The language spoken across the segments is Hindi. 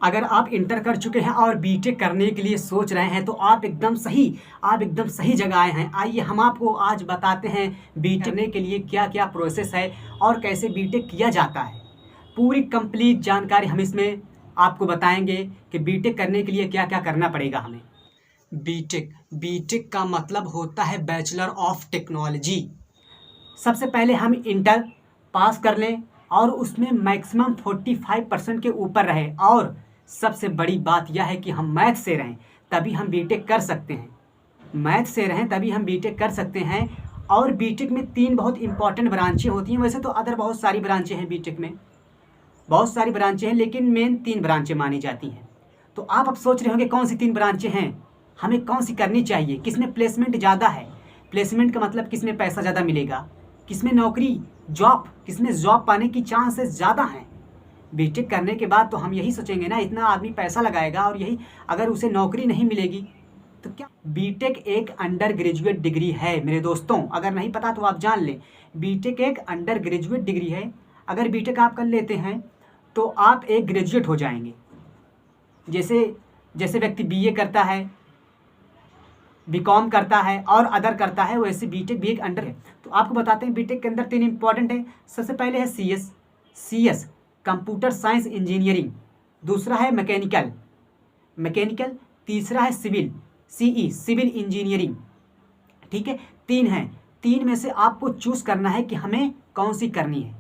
अगर आप इंटर कर चुके हैं और बीटेक करने के लिए सोच रहे हैं तो आप एकदम सही जगह आए हैं। आइए हम आपको आज बताते हैं बीटेक करने के लिए क्या क्या प्रोसेस है और कैसे बीटेक किया जाता है। पूरी कंप्लीट जानकारी हम इसमें आपको बताएंगे कि बीटेक करने के लिए क्या क्या करना पड़ेगा हमें। बीटेक का मतलब होता है बैचलर ऑफ टेक्नोलॉजी। सबसे पहले हम इंटर पास कर लें और उसमें मैक्सिमम 45% के ऊपर रहे, और सबसे बड़ी बात यह है कि हम मैथ से रहें तभी हम बीटेक कर सकते हैं। मैथ से रहें तभी हम बीटेक कर सकते हैं। और बीटेक में 3 बहुत इंपॉर्टेंट ब्रांचें होती हैं। वैसे तो अदर बहुत सारी ब्रांचें हैं बीटेक में, बहुत सारी ब्रांचें हैं, लेकिन मेन 3 ब्रांचें मानी जाती हैं। तो आप अब सोच रहे होंगे कौन सी 3 ब्रांचें हैं, हमें कौन सी करनी चाहिए, किसमें प्लेसमेंट ज़्यादा है। प्लेसमेंट का मतलब किसमें पैसा ज़्यादा मिलेगा, किसमें नौकरी जॉब, किसमें जॉब पाने की चांसेस ज़्यादा हैं। बीटेक करने के बाद तो हम यही सोचेंगे ना, इतना आदमी पैसा लगाएगा और यही अगर उसे नौकरी नहीं मिलेगी तो क्या। बीटेक एक अंडर ग्रेजुएट डिग्री है मेरे दोस्तों, अगर नहीं पता तो आप जान लें। बीटेक एक अंडर ग्रेजुएट डिग्री है। अगर बीटेक आप कर लेते हैं तो आप एक ग्रेजुएट हो जाएंगे। जैसे व्यक्ति बीए करता है, बीकॉम करता है और अदर करता है, वैसे बीटेक भी एक अंडर है। तो आपको बताते हैं बीटेक के अंदर 3 इंपॉर्टेंट है। सबसे पहले है सीएस कंप्यूटर साइंस इंजीनियरिंग, दूसरा है मैकेनिकल, तीसरा है सिविल इंजीनियरिंग। ठीक है, 3 हैं। 3 में से आपको चूज करना है कि हमें कौन सी करनी है,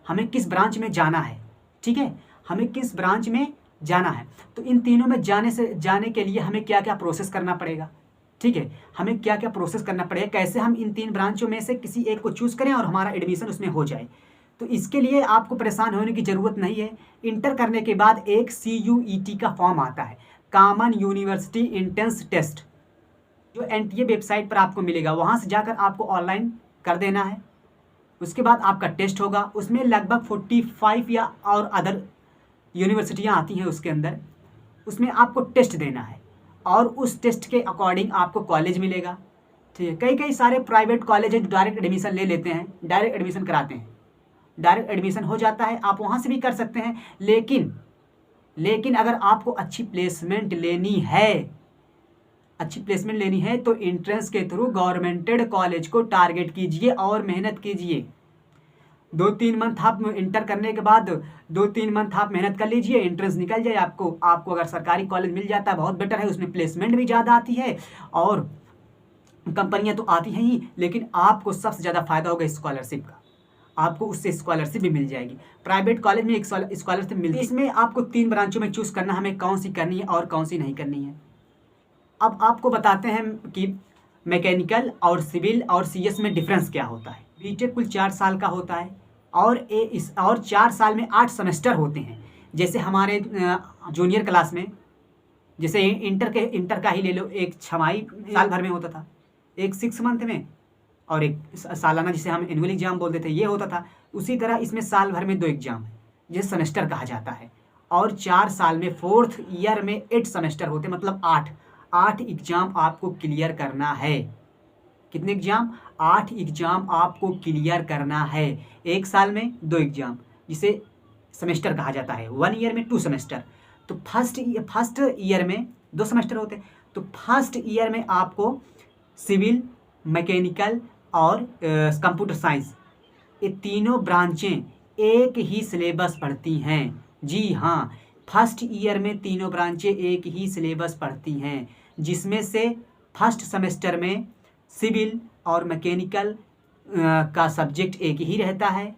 हमें किस ब्रांच में जाना है। ठीक है, हमें किस ब्रांच में जाना है। तो इन तीनों में जाने के लिए हमें क्या क्या प्रोसेस करना पड़ेगा। ठीक है, हमें क्या क्या प्रोसेस करना पड़ेगा, कैसे हम इन 3 ब्रांचों में से किसी एक को चूज़ करें और हमारा एडमिशन उसमें हो जाए। तो इसके लिए आपको परेशान होने की ज़रूरत नहीं है। इंटर करने के बाद एक CUET का फॉर्म आता है, कॉमन यूनिवर्सिटी एंट्रेंस टेस्ट, जो NTA वेबसाइट पर आपको मिलेगा। वहाँ से जाकर आपको ऑनलाइन कर देना है। उसके बाद आपका टेस्ट होगा, उसमें लगभग 45 या और अदर यूनिवर्सिटियाँ आती हैं उसके अंदर, उसमें आपको टेस्ट देना है और उस टेस्ट के अकॉर्डिंग आपको कॉलेज मिलेगा। ठीक है, कई सारे प्राइवेट कॉलेज हैं जो डायरेक्ट एडमिशन ले लेते हैं, डायरेक्ट एडमिशन कराते हैं, डायरेक्ट एडमिशन हो जाता है, आप वहाँ से भी कर सकते हैं। लेकिन अगर आपको अच्छी प्लेसमेंट लेनी है तो एंट्रेंस के थ्रू गवर्नमेंटेड कॉलेज को टारगेट कीजिए और मेहनत कीजिए। 2-3 मंथ आप इंटर करने के बाद 2-3 मंथ आप मेहनत कर लीजिए, एंट्रेंस निकल जाए आपको अगर सरकारी कॉलेज मिल जाता है बहुत बेटर है, उसमें प्लेसमेंट भी ज़्यादा आती है और कंपनियां तो आती हैं ही, लेकिन आपको सबसे ज़्यादा फायदा होगा स्कॉलरशिप का, आपको उससे स्कॉलरशिप भी मिल जाएगी। प्राइवेट कॉलेज में एक स्कॉलरशिप मिलती है। इसमें आपको 3 ब्रांचों में चूज़ करना, हमें कौन सी करनी है और कौन सी नहीं करनी है। अब आपको बताते हैं कि मैकेनिकल और सिविल और CS में डिफरेंस क्या होता है। बीटेक कुल 4 साल का होता है और 4 साल में 8 सेमेस्टर होते हैं। जैसे हमारे जूनियर क्लास में, जैसे इंटर का ही ले लो, एक छमाही साल भर में होता था, एक 6 मंथ में, और एक सालाना जिसे हम एनुअल एग्जाम बोलते थे ये होता था। उसी तरह इसमें साल भर में 2 एग्जाम है जिसे सेमेस्टर कहा जाता है। और 4 साल में 4th ईयर में 8 सेमेस्टर होते, मतलब 8 एग्जाम आपको क्लियर करना है। कितने एग्जाम? 8 एग्जाम आपको क्लियर करना है। एक साल में 2 एग्जाम जिसे सेमेस्टर कहा जाता है। 1 ईयर में 2 सेमेस्टर। तो फर्स्ट ईयर में 2 सेमेस्टर होते हैं। तो फर्स्ट ईयर में आपको सिविल, मैकेनिकल और कंप्यूटर साइंस, ये तीनों ब्रांचें एक ही सिलेबस पढ़ती हैं। जी हाँ, फर्स्ट ईयर में तीनों ब्रांचें एक ही सिलेबस पढ़ती हैं, जिसमें से फर्स्ट सेमेस्टर में सिविल और मैकेनिकल का सब्जेक्ट एक ही रहता है।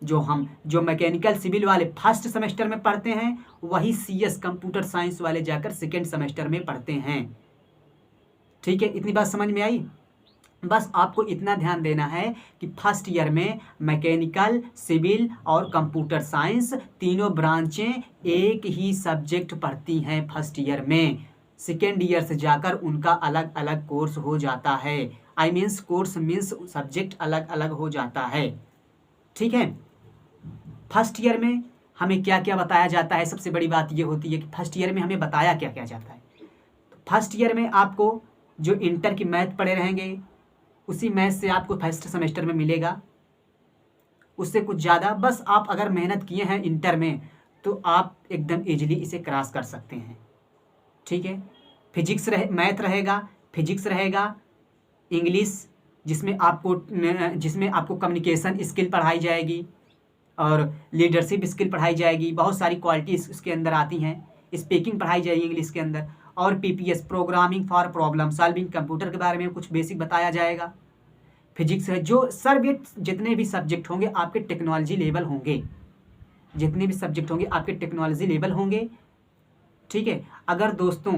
जो मैकेनिकल सिविल वाले फर्स्ट सेमेस्टर में पढ़ते हैं, वही CS कंप्यूटर साइंस वाले जाकर सेकेंड सेमेस्टर में पढ़ते हैं। ठीक है, इतनी बात समझ में आई। बस आपको इतना ध्यान देना है कि फर्स्ट ईयर में मैकेनिकल, सिविल और कंप्यूटर साइंस तीनों ब्रांचें एक ही सब्जेक्ट पढ़ती हैं फर्स्ट ईयर में। सेकेंड ईयर से जाकर उनका अलग अलग कोर्स हो जाता है। कोर्स मीन्स सब्जेक्ट अलग अलग हो जाता है। ठीक है, फर्स्ट ईयर में हमें क्या क्या बताया जाता है। सबसे बड़ी बात ये होती है कि फर्स्ट ईयर में हमें बताया क्या क्या जाता है। तो फर्स्ट ईयर में आपको जो इंटर की मैथ पढ़े रहेंगे, उसी मैथ से आपको फर्स्ट सेमेस्टर में मिलेगा, उससे कुछ ज़्यादा। बस आप अगर मेहनत किए हैं इंटर में तो आप एकदम ईजिली इसे क्रॉस कर सकते हैं। ठीक है, मैथ रहेगा, फिजिक्स रहेगा, इंग्लिश जिसमें आपको कम्युनिकेशन स्किल पढ़ाई जाएगी और लीडरशिप स्किल पढ़ाई जाएगी। बहुत सारी क्वालिटीज़ उसके अंदर आती हैं। स्पीकिंग पढ़ाई जाएगी इंग्लिश के अंदर, और PPS programming for problem solving, computer के बारे में कुछ बेसिक बताया जाएगा। फिजिक्स है, जो जितने भी सब्जेक्ट होंगे आपके टेक्नोलॉजी लेवल होंगे, जितने भी सब्जेक्ट होंगे आपके टेक्नोलॉजी लेवल होंगे। ठीक है, अगर दोस्तों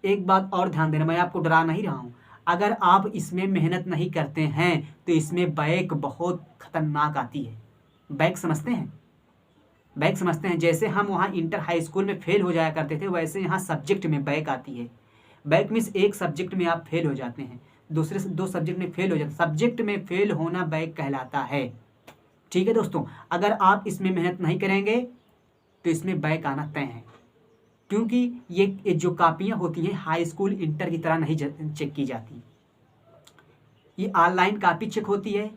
एक बात और ध्यान देना, मैं आपको डरा नहीं रहा हूँ, अगर आप इसमें मेहनत नहीं करते हैं तो इसमें बैक बहुत खतरनाक आती है। बैक समझते हैं? बैक समझते हैं, जैसे हम वहाँ इंटर हाई स्कूल में फेल हो जाया करते थे, वैसे यहाँ सब्जेक्ट में बैक आती है। बैक मीन्स एक सब्जेक्ट में आप फेल हो जाते हैं, दूसरे से 2 सब्जेक्ट में फेल हो जाते हैं, सब्जेक्ट में फेल होना बैक कहलाता है। ठीक है दोस्तों, अगर आप इसमें मेहनत नहीं करेंगे तो इसमें बैक आना तय है, क्योंकि ये जो कापियाँ होती हैं हाई स्कूल इंटर की तरह नहीं चेक की जाती, ये ऑनलाइन कापी चेक होती है।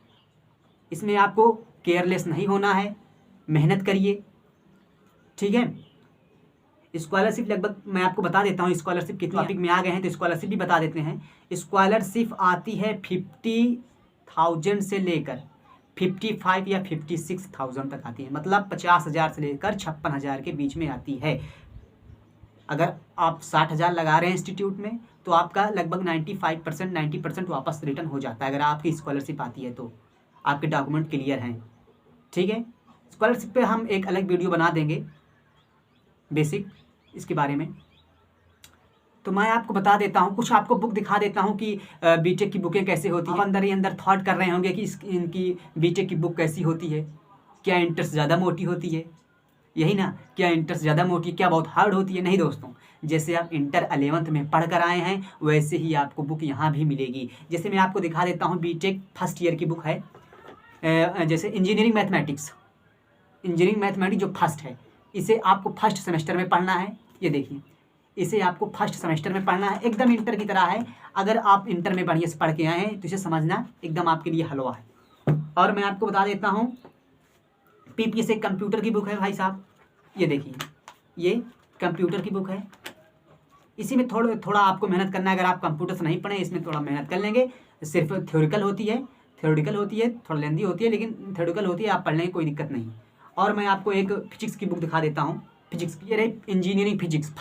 इसमें आपको केयरलेस नहीं होना है, मेहनत करिए। ठीक है, स्कॉलरशिप लगभग मैं आपको बता देता हूँ स्कॉलरशिप कितनी, टॉपिक में आ गए हैं तो स्कॉलरशिप भी बता देते हैं। स्कॉलरशिप आती है 50,000 से लेकर 55 या 56,000 तक आती है, मतलब 50,000 से लेकर 56,000 के बीच में आती है। अगर आप 60,000 लगा रहे हैं इंस्टीट्यूट में तो आपका लगभग 95% 90% वापस रिटर्न हो जाता है, अगर आपकी स्कॉलरशिप आती है तो आपके डॉक्यूमेंट क्लियर हैं। ठीक है, स्कॉलरशिप पे हम एक अलग वीडियो बना देंगे बेसिक इसके बारे में। तो मैं आपको बता देता हूँ, कुछ आपको बुक दिखा देता हूँ कि बीटेक की बुकें कैसे होती हैं। अंदर ही अंदर थॉट कर रहे होंगे कि इनकी बीटेक की बुक कैसी होती है, क्या इंटरेस्ट ज़्यादा मोटी होती है, यही ना, क्या इंटरेस्ट ज़्यादा मोटी, क्या बहुत हार्ड होती है? नहीं दोस्तों, जैसे आप इंटर 11th में पढ़ कर आए हैं वैसे ही आपको बुक यहाँ भी मिलेगी। जैसे मैं आपको दिखा देता हूँ, बीटेक फर्स्ट ईयर की बुक है, जैसे इंजीनियरिंग मैथमेटिक्स जो फर्स्ट है, इसे आपको फर्स्ट सेमेस्टर में पढ़ना है। ये देखिए, इसे आपको फर्स्ट सेमेस्टर में पढ़ना है, एकदम इंटर की तरह है। अगर आप इंटर में बढ़िया से पढ़ के आए हैं तो इसे समझना एकदम आपके लिए हलवा है। और मैं आपको बता देता हूँ, पीपीएस एक कंप्यूटर की बुक है भाई साहब, ये देखिए, ये कंप्यूटर की बुक है। इसी में थोड़ा आपको मेहनत करना है। अगर आप कंप्यूटर से नहीं पढ़े, इसमें थोड़ा मेहनत कर लेंगे। सिर्फ थ्योरिकल होती है, थोड़ा लेंदी होती है, लेकिन थ्योरिकल होती है, आप पढ़ लेंगे, कोई दिक्कत नहीं। और मैं आपको एक फिजिक्स की बुक दिखा देता हूँ, फिजिक्स की, ये रही इंजीनियरिंग फिजिक्स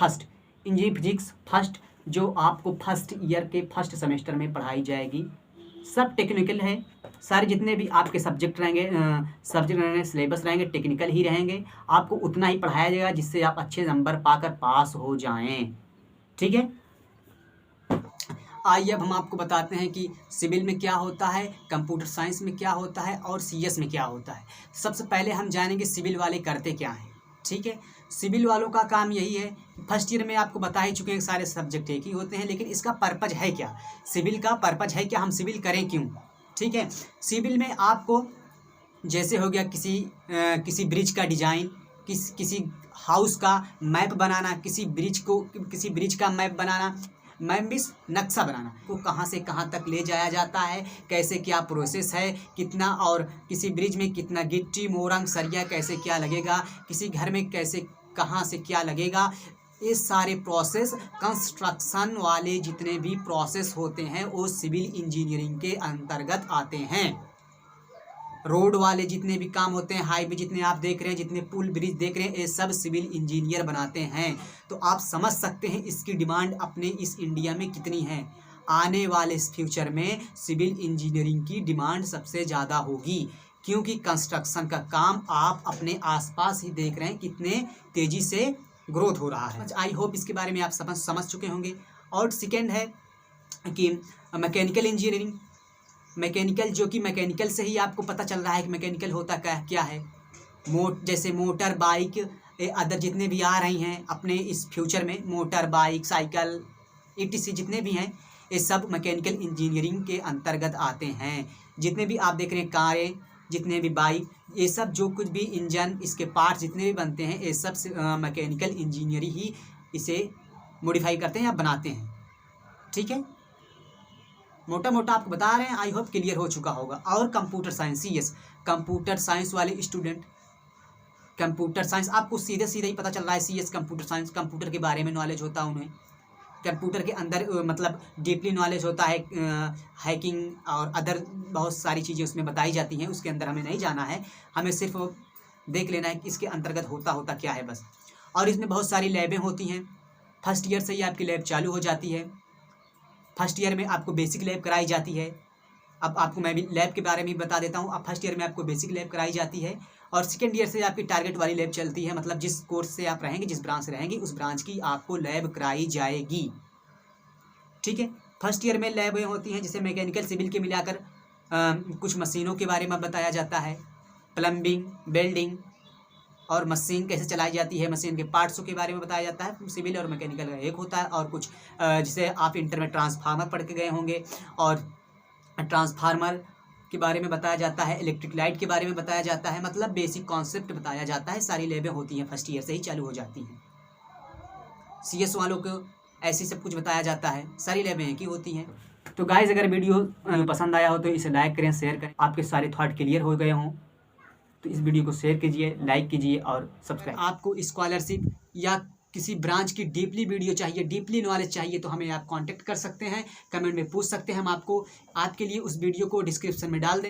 फर्स्ट, जो आपको फर्स्ट ईयर के फर्स्ट सेमेस्टर में पढ़ाई जाएगी। सब टेक्निकल है, सारे जितने भी आपके सब्जेक्ट रहेंगे, सिलेबस रहेंगे, टेक्निकल ही रहेंगे। आपको उतना ही पढ़ाया जाएगा जिससे आप अच्छे नंबर पाकर पास हो जाएं। ठीक है, आइए अब हम आपको बताते हैं कि सिविल में क्या होता है, कंप्यूटर साइंस में क्या होता है और सीएस में क्या होता है। सबसे पहले हम जानेंगे सिविल वाले करते क्या हैं। ठीक है, सिविल वालों का काम यही है, फर्स्ट ईयर में आपको बता ही चुके हैं सारे सब्जेक्ट एक ही होते हैं, लेकिन इसका पर्पज है क्या, सिविल का पर्पज है क्या, हम सिविल करें क्यों। ठीक है, सिविल में आपको जैसे हो गया किसी ब्रिज का डिजाइन, किसी हाउस का मैप बनाना, किसी ब्रिज का मैप बनाना, मैप मीन्स नक्शा बनाना, को कहाँ से कहाँ तक ले जाया जाता है, कैसे क्या प्रोसेस है, कितना, और किसी ब्रिज में कितना गिट्टी मोरंग सरिया कैसे क्या लगेगा, किसी घर में कैसे कहाँ से क्या लगेगा, ये सारे प्रोसेस, कंस्ट्रक्शन वाले जितने भी प्रोसेस होते हैं वो सिविल इंजीनियरिंग के अंतर्गत आते हैं। रोड वाले जितने भी काम होते हैं, हाईवे जितने आप देख रहे हैं, जितने पुल ब्रिज देख रहे हैं, ये सब सिविल इंजीनियर बनाते हैं। तो आप समझ सकते हैं इसकी डिमांड अपने इस इंडिया में कितनी है। आने वाले फ्यूचर में सिविल इंजीनियरिंग की डिमांड सबसे ज़्यादा होगी, क्योंकि कंस्ट्रक्शन का काम आप अपने आसपास ही देख रहे हैं कितने तेज़ी से ग्रोथ हो रहा है। आई होप इसके बारे में आप समझ चुके होंगे। और सेकेंड है कि मैकेनिकल इंजीनियरिंग, मैकेनिकल, जो कि मैकेनिकल से ही आपको पता चल रहा है कि मैकेनिकल होता क्या है। जैसे मोटर बाइक, अदर जितने भी आ रही हैं अपने इस फ्यूचर में, मोटर बाइक साइकिल ETC जितने भी हैं, ये सब मैकेनिकल इंजीनियरिंग के अंतर्गत आते हैं। जितने भी आप देख रहे हैं कारें, जितने भी बाइक, ये सब जो कुछ भी इंजन, इसके पार्ट्स जितने भी बनते हैं, ये सब मैकेनिकल इंजीनियरिंग ही इसे मॉडिफाई करते हैं या बनाते हैं। ठीक है, मोटा मोटा आपको बता रहे हैं, आई होप क्लियर हो चुका होगा। और computer science CS, computer science वाले स्टूडेंट कंप्यूटर साइंस, आपको सीधे सीधे ही पता चल रहा है CS कंप्यूटर साइंस, कंप्यूटर के बारे में नॉलेज होता है उन्हें, कंप्यूटर के अंदर मतलब डीपली नॉलेज होता है, हैकिंग और अदर बहुत सारी चीज़ें उसमें बताई जाती हैं, उसके अंदर हमें नहीं जाना है, हमें सिर्फ देख लेना है कि इसके अंतर्गत होता क्या है बस। और इसमें बहुत सारी लैबें होती हैं, फर्स्ट ईयर से ही आपकी लैब चालू हो जाती है। फर्स्ट ईयर में आपको बेसिक लैब कराई जाती है। अब आपको मैं भी लैब के बारे में बता देता हूँ। अब फर्स्ट ईयर में आपको बेसिक लैब कराई जाती है और सेकेंड ईयर से आपकी टारगेट वाली लैब चलती है, मतलब जिस कोर्स से आप रहेंगे, जिस ब्रांच से रहेंगे, उस ब्रांच की आपको लैब कराई जाएगी। ठीक है, फर्स्ट ईयर में लैबें होती हैं जैसे मैकेनिकल सिविल के मिलाकर कुछ मशीनों के बारे में बताया जाता है, प्लम्बिंग, वेल्डिंग और मशीन कैसे चलाई जाती है, मशीन के पार्ट्सों के बारे में बताया जाता है। सिविल और मैकेनिकल एक होता है। और कुछ जैसे आप इंटर में ट्रांसफार्मर पढ़ के गए होंगे और ट्रांसफार्मर के बारे में बताया जाता है, इलेक्ट्रिक लाइट के बारे में बताया जाता है, मतलब बेसिक कॉन्सेप्ट बताया जाता है। सारी लैबें होती हैं फर्स्ट ईयर से ही चालू हो जाती हैं। CS वालों को ऐसे सब कुछ बताया जाता है, सारी लैबें एक ही होती हैं। तो गाइस, अगर वीडियो पसंद आया हो तो इसे लाइक करें, शेयर करें, आपके सारे थॉट क्लियर हो गए हों तो इस वीडियो को शेयर कीजिए, लाइक कीजिए और सब्सक्राइब। आपको स्कॉलरशिप या किसी ब्रांच की डीपली वीडियो चाहिए, डीपली नॉलेज चाहिए तो हमें आप कांटेक्ट कर सकते हैं, कमेंट में पूछ सकते हैं। हम आपको आपके लिए उस वीडियो को डिस्क्रिप्शन में डाल दें।